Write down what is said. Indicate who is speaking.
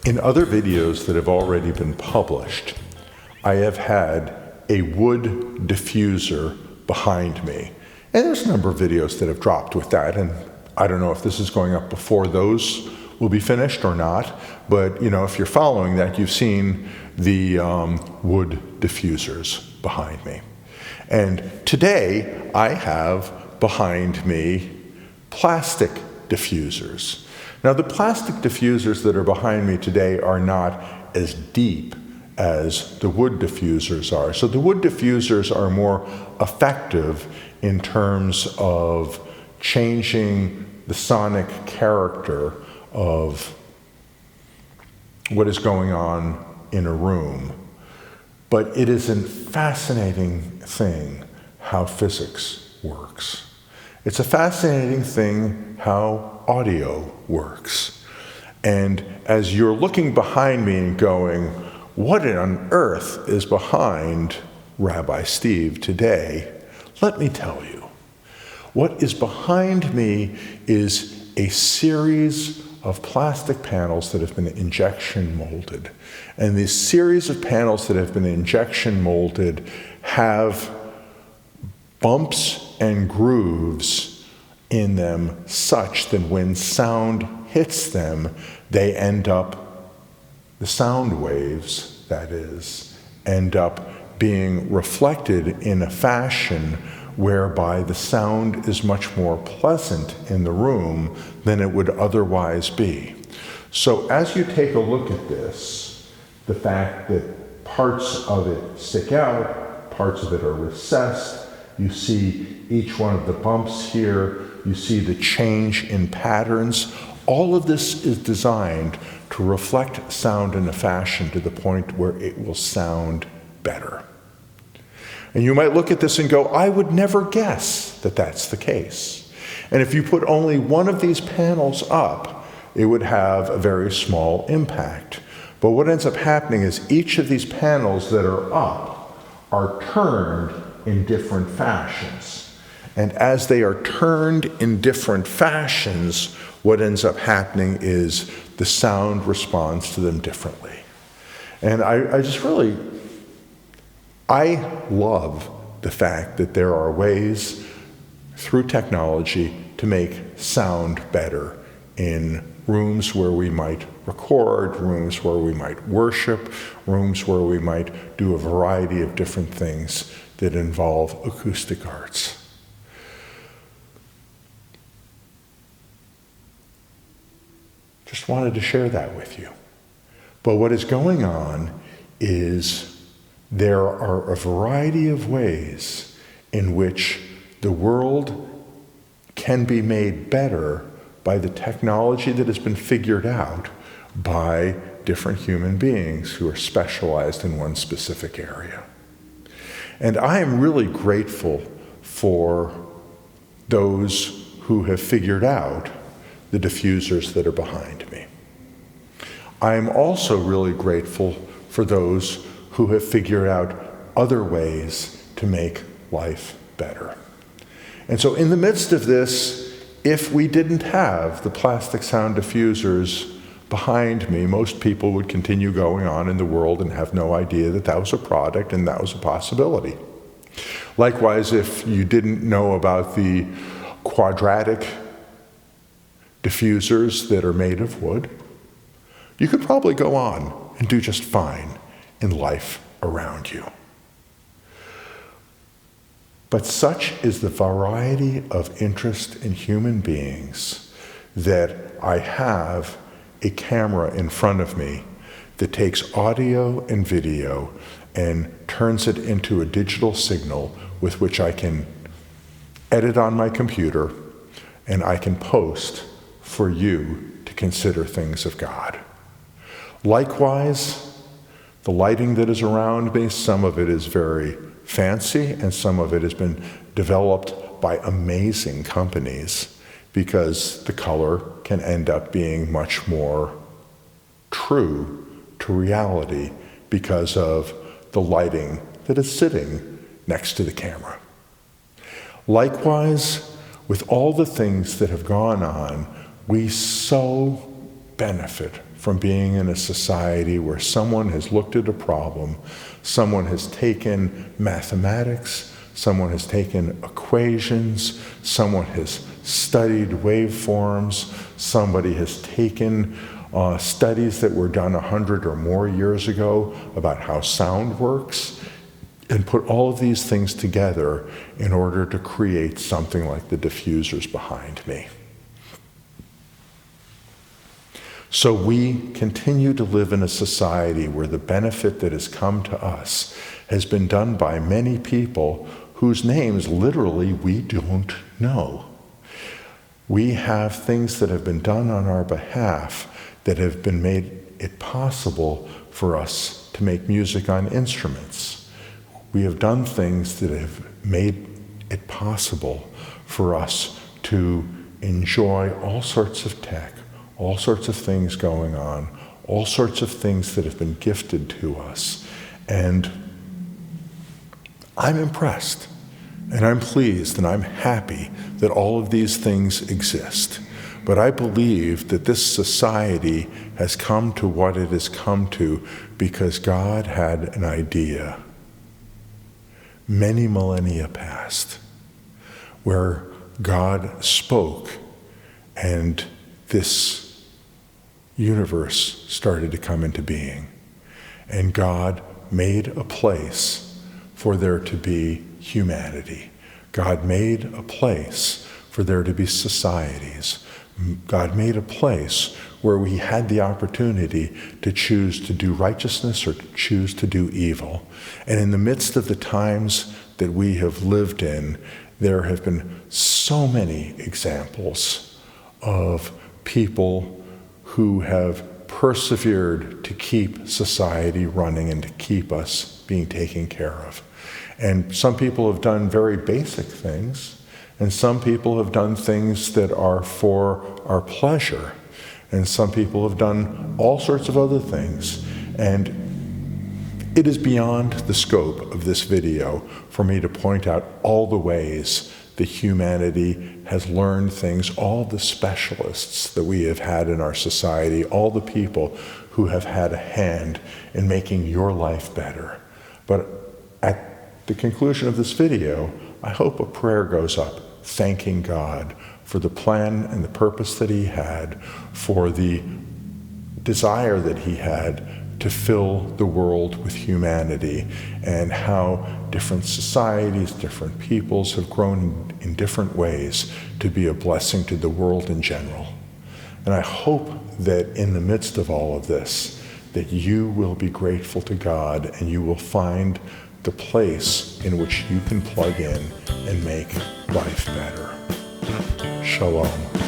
Speaker 1: In other videos that have already been published, I have had a wood diffuser behind me. And there's a number of videos that have dropped with that, and I don't know if this is going up before those will be finished or not, but if you're following that, you've seen the wood diffusers behind me. And today I have behind me plastic diffusers. Now, the plastic diffusers that are behind me today are not as deep as the wood diffusers are. So the wood diffusers are more effective in terms of changing the sonic character of what is going on in a room. But it is a fascinating thing how physics works. It's a fascinating thing how audio works. And as you're looking behind me and going, what on earth is behind Rabbi Steve today? Let me tell you. What is behind me is a series of plastic panels that have been injection molded. And these series of panels that have been injection molded have bumps and grooves in them such that when sound hits them, they end up, the sound waves, that is, end up being reflected in a fashion whereby the sound is much more pleasant in the room than it would otherwise be. So as you take a look at this, the fact that parts of it stick out, parts of it are recessed, you see each one of the bumps here, you see the change in patterns. All of this is designed to reflect sound in a fashion to the point where it will sound better. And you might look at this and go, I would never guess that that's the case. And if you put only one of these panels up, it would have a very small impact. But what ends up happening is each of these panels that are up are turned in different fashions. And as they are turned in different fashions, what ends up happening is the sound responds to them differently. And I love the fact that there are ways through technology to make sound better in rooms where we might record, rooms where we might worship, rooms where we might do a variety of different things that involve acoustic arts. Just wanted to share that with you. But what is going on is there are a variety of ways in which the world can be made better by the technology that has been figured out by different human beings who are specialized in one specific area. And I am really grateful for those who have figured out the diffusers that are behind me. I am also really grateful for those who have figured out other ways to make life better. And so in the midst of this, if we didn't have the plastic sound diffusers behind me, most people would continue going on in the world and have no idea that that was a product and that was a possibility. Likewise, if you didn't know about the quadratic diffusers that are made of wood, you could probably go on and do just fine in life around you. But such is the variety of interest in human beings that I have a camera in front of me that takes audio and video and turns it into a digital signal with which I can edit on my computer and I can post for you to consider things of God. Likewise, the lighting that is around me, some of it is very fancy and some of it has been developed by amazing companies because the color can end up being much more true to reality because of the lighting that is sitting next to the camera. Likewise, with all the things that have gone on, we so benefit from being in a society where someone has looked at a problem, someone has taken mathematics, someone has taken equations, someone has studied waveforms, somebody has taken studies that were done 100 or more years ago about how sound works, and put all of these things together in order to create something like the diffusers behind me. So we continue to live in a society where the benefit that has come to us has been done by many people whose names literally we don't know. We have things that have been done on our behalf that have been made it possible for us to make music on instruments. We have done things that have made it possible for us to enjoy all sorts of tech, all sorts of things going on, all sorts of things that have been gifted to us. And I'm impressed, and I'm pleased, and I'm happy that all of these things exist. But I believe that this society has come to what it has come to because God had an idea many millennia past, where God spoke and this universe started to come into being. And God made a place for there to be humanity. God made a place for there to be societies. God made a place where we had the opportunity to choose to do righteousness or to choose to do evil. And in the midst of the times that we have lived in, there have been so many examples of people who have persevered to keep society running and to keep us being taken care of. And some people have done very basic things, and some people have done things that are for our pleasure, and some people have done all sorts of other things. And it is beyond the scope of this video for me to point out all the ways that humanity has learned things, all the specialists that we have had in our society, all the people who have had a hand in making your life better. But at the conclusion of this video, I hope a prayer goes up thanking God for the plan and the purpose that he had, for the desire that he had to fill the world with humanity, and how different societies, different peoples have grown in different ways to be a blessing to the world in general. And I hope that in the midst of all of this, that you will be grateful to God and you will find the place in which you can plug in and make life better. Shalom.